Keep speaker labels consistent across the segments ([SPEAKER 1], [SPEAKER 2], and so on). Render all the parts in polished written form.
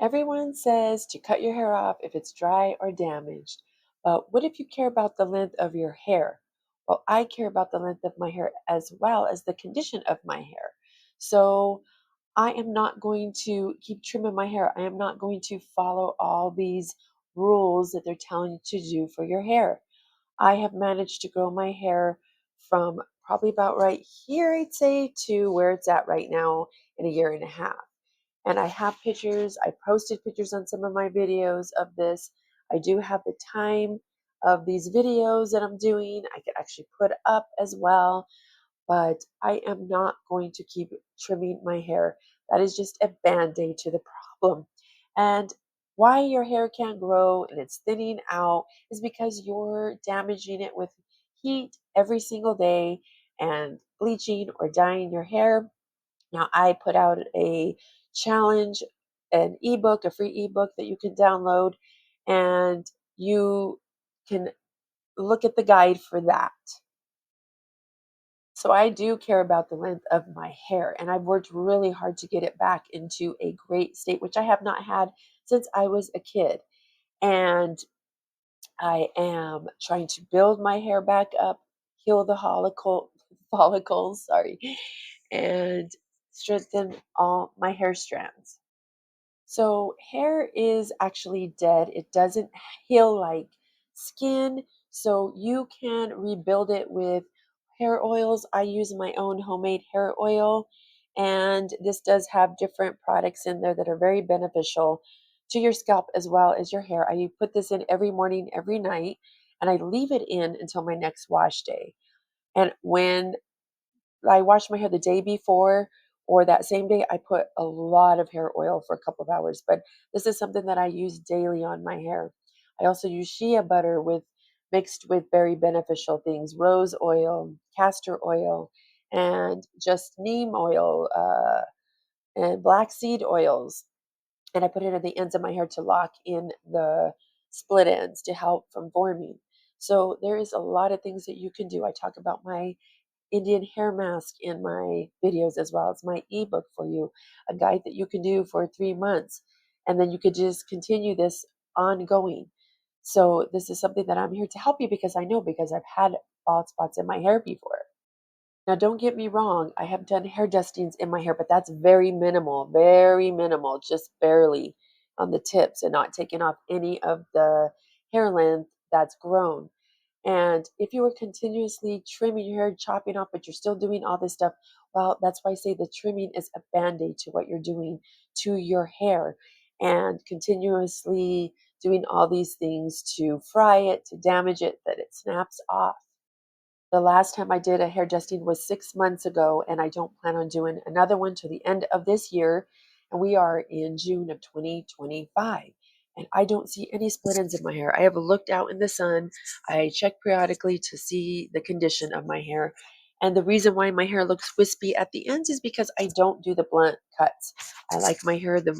[SPEAKER 1] Everyone says to cut your hair off if it's dry or damaged. But what if you care about the length of your hair? Well, I care about the length of my hair as well as the condition of my hair. So I am not going to keep trimming my hair. I am not going to follow all these rules that they're telling you to do for your hair. I have managed to grow my hair from probably about right here, I'd say, to where it's at right now in a year and a half. And I have pictures. I posted pictures on some of my videos of this. I do have the time of these videos that I'm doing. I could actually put up as well, but I am not going to keep trimming my hair. That is just a band-aid to the problem. And why your hair can't grow and it's thinning out is because you're damaging it with heat every single day and bleaching or dyeing your hair. Now, I put out a challenge, an ebook, a free ebook that you can download, and you can look at the guide for that. So I do care about the length of my hair, and I've worked really hard to get it back into a great state, which I have not had since I was a kid. And I am trying to build my hair back up, heal the follicles, sorry, and strengthen all my hair strands. So hair is actually dead. It doesn't heal like skin. So you can rebuild it with hair oils. I use my own homemade hair oil, and this does have different products in there that are very beneficial to your scalp as well as your hair. I put this in every morning, every night, and I leave it in until my next wash day. And when I wash my hair the day before or that same day, I put a lot of hair oil for a couple of hours. But this is something that I use daily on my hair. I also use shea butter with mixed with very beneficial things, rose oil, castor oil, and just neem oil, and black seed oils. And I put it at the ends of my hair to lock in the split ends to help from forming. So there is a lot of things that you can do. I talk about my Indian hair mask in my videos as well as my ebook for you, a guide that you can do for 3 months. And then you could just continue this ongoing. So this is something that I'm here to help you because I know because I've had bald spots in my hair before. Now, don't get me wrong, I have done hair dustings in my hair, but that's very minimal, just barely on the tips and not taking off any of the hair length that's grown. And if you were continuously trimming your hair, chopping off, but you're still doing all this stuff, well, that's why I say the trimming is a band-aid to what you're doing to your hair. And continuously doing all these things to fry it, to damage it, that it snaps off. The last time I did a hair dusting was 6 months ago, and I don't plan on doing another one till the end of this year. And we are in June of 2025. And I don't see any split ends in my hair. I have looked out in the sun. I check periodically to see the condition of my hair. And the reason why my hair looks wispy at the ends is because I don't do the blunt cuts. I like my hair the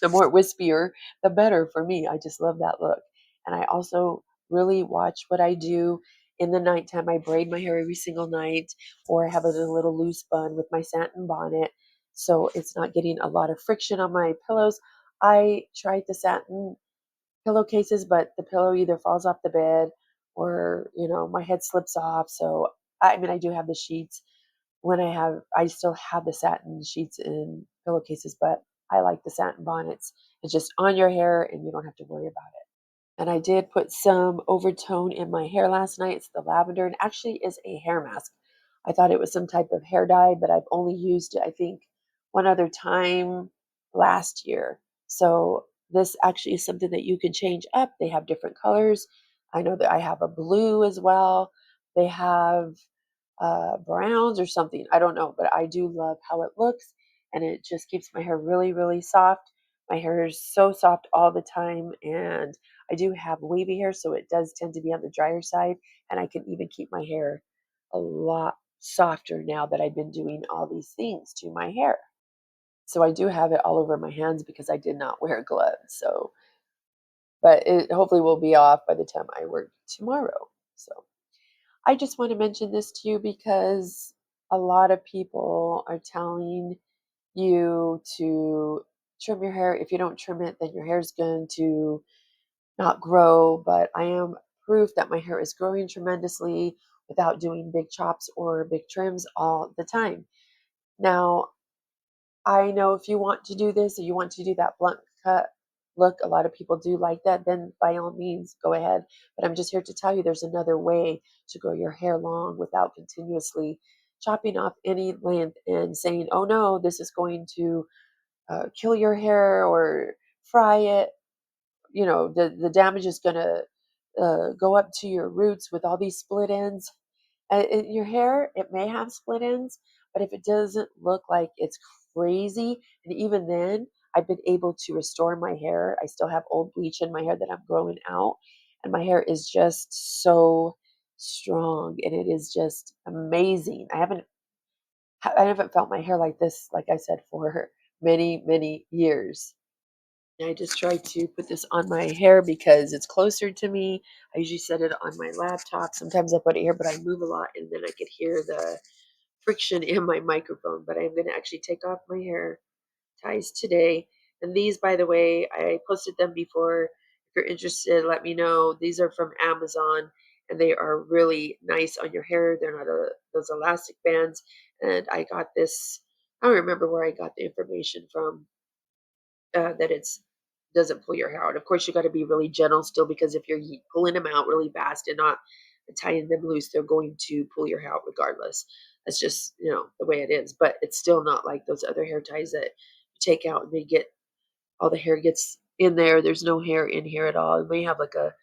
[SPEAKER 1] more wispier, the better for me. I just love that look. And I also really watch what I do in the nighttime. I braid my hair every single night, or I have a little loose bun with my satin bonnet, so it's not getting a lot of friction on my pillows. I tried the satin pillowcases, but the pillow either falls off the bed or, my head slips off. So, I mean, I do have the sheets. I still have the satin sheets and pillowcases, but I like the satin bonnets. It's just on your hair and you don't have to worry about it. And I did put some overtone in my hair last night. It's the lavender and actually is a hair mask. I thought it was some type of hair dye, but I've only used it, I think, one other time last year. So this actually is something that you can change up. They have different colors. I know that I have a blue as well. They have browns or something. I don't know, but I do love how it looks, and it just keeps my hair really, really soft. My hair is so soft all the time, and I do have wavy hair, so it does tend to be on the drier side, and I can even keep my hair a lot softer now that I've been doing all these things to my hair. So I do have it all over my hands because I did not wear gloves. So, but it hopefully will be off by the time I work tomorrow. So I just want to mention this to you because a lot of people are telling you to trim your hair. If you don't trim it, then your hair is going to not grow. But I am proof that my hair is growing tremendously without doing big chops or big trims all the time. Now, I know if you want to do this or you want to do that blunt cut look, a lot of people do like that, then by all means go ahead. But I'm just here to tell you there's another way to grow your hair long without continuously chopping off any length and saying, oh no, this is going to kill your hair or fry it. You know, the damage is going to go up to your roots with all these split ends. Your hair, it may have split ends, but if it doesn't look like it's crazy, and even then, I've been able to restore my hair. I still have old bleach in my hair that I'm growing out, and my hair is just so strong, and it is just amazing. I haven't felt my hair like this, like I said, for many, many years. I just try to put this on my hair because it's closer to me. I usually set it on my laptop. Sometimes I put it here, but I move a lot and then I could hear the friction in my microphone. But I'm going to actually take off my hair ties today. And these, by the way, I posted them before. If you're interested, let me know. These are from Amazon and they are really nice on your hair. They're not those elastic bands. And I got this, I don't remember where I got the information from, that it's doesn't pull your hair out. Of course, you got to be really gentle still because if you're pulling them out really fast and not tying them loose, they're going to pull your hair out regardless. That's just the way it is. But it's still not like those other hair ties that you take out and they get all the hair gets in there. There's no hair in here at all. It may have like a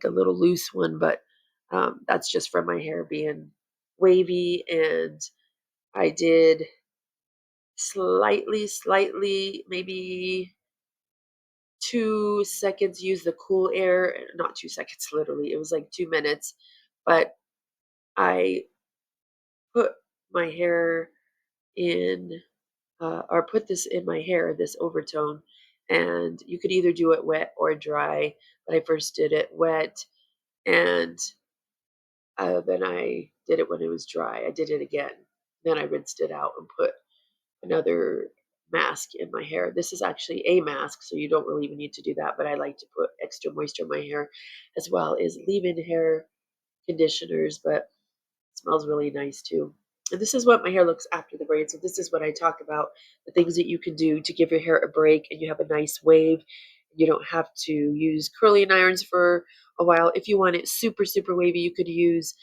[SPEAKER 1] little loose one, but that's just from my hair being wavy. And I did slightly, maybe 2 seconds use the cool air, not 2 seconds, literally, it was like 2 minutes. But I put my hair in, or put this in my hair, this overtone, and you could either do it wet or dry. But I first did it wet, and then I did it when it was dry. I did it again. Then I rinsed it out and put another mask in my hair. This is actually a mask, so you don't really even need to do that, but I like to put extra moisture in my hair as well as leave-in hair conditioners, but it smells really nice too. And this is what my hair looks after the braid. So this is what I talk about, the things that you can do to give your hair a break and you have a nice wave. You don't have to use curling irons for a while. If you want it super, super wavy, you could use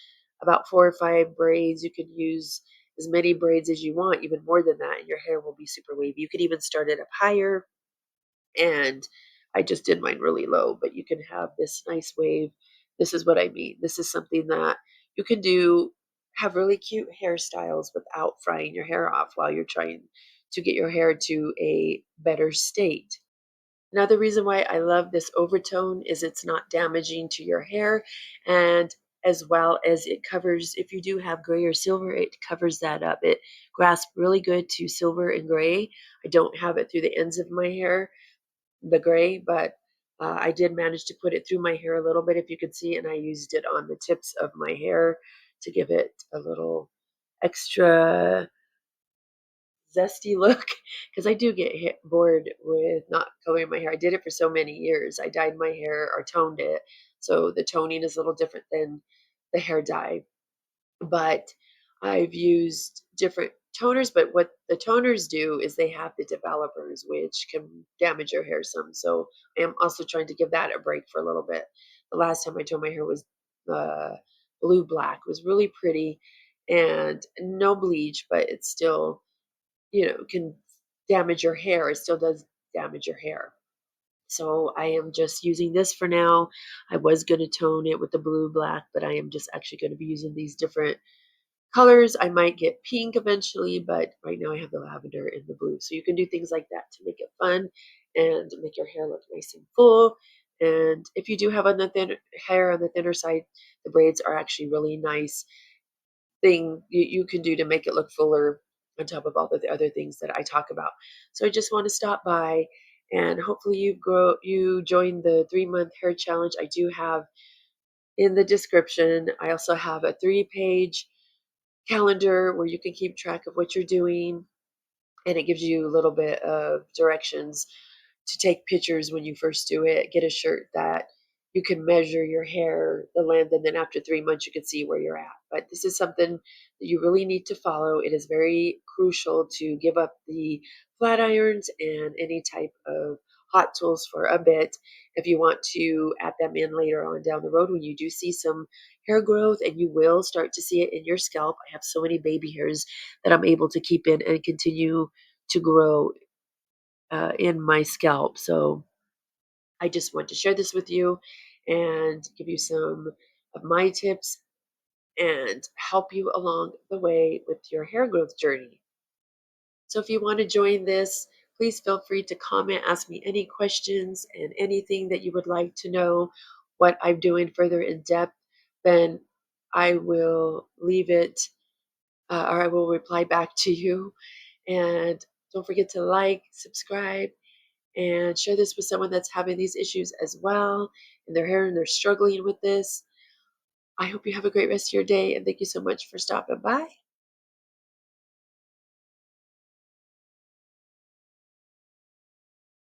[SPEAKER 1] about 4 or 5 braids. You could use as many braids as you want, even more than that, and your hair will be super wavy. You could even start it up higher, and I just did mine really low, but you can have this nice wave. This is what I mean. This is something that you can do, have really cute hairstyles without frying your hair off while you're trying to get your hair to a better state. Another reason why I love this overtone is it's not damaging to your hair, and as well as it covers, if you do have gray or silver, it covers that up. It grasps really good to silver and gray. I don't have it through the ends of my hair, the gray, but I did manage to put it through my hair a little bit, if you could see, and I used it on the tips of my hair to give it a little extra zesty look because I do get bored with not coloring my hair. I did it for so many years. I dyed my hair or toned it. So the toning is a little different than the hair dye. But I've used different toners, but what the toners do is they have the developers, which can damage your hair some. So I am also trying to give that a break for a little bit. The last time I toned my hair was blue black. It was really pretty and no bleach, but it's still can damage your hair. It still does damage your hair. So I am just using this for now. I was going to tone it with the blue black, but I am just actually going to be using these different colors. I might get pink eventually, but right now I have the lavender and the blue. So you can do things like that to make it fun and make your hair look nice and full. And if you do have on the thin hair on the thinner side, the braids are actually really nice thing you can do to make it look fuller on top of all the other things that I talk about. So I just want to stop by and hopefully you join the 3-month hair challenge. I do have in the description, I also have a 3-page calendar where you can keep track of what you're doing. and it gives you a little bit of directions to take pictures when you first do it. Get a shirt that you can measure your hair, the length, and then after 3 months, you can see where you're at. But this is something that you really need to follow. It is very crucial to give up the flat irons and any type of hot tools for a bit if you want to add them in later on down the road when you do see some hair growth, and you will start to see it in your scalp. I have so many baby hairs that I'm able to keep in and continue to grow in my scalp. So I just want to share this with you and give you some of my tips and help you along the way with your hair growth journey. So if you want to join this, please feel free to comment, ask me any questions and anything that you would like to know what I'm doing further in depth. Then I will leave it or I will reply back to you. And don't forget to like, subscribe, and share this with someone that's having these issues as well in their hair and they're struggling with this. I hope you have a great rest of your day and thank you so much for stopping by.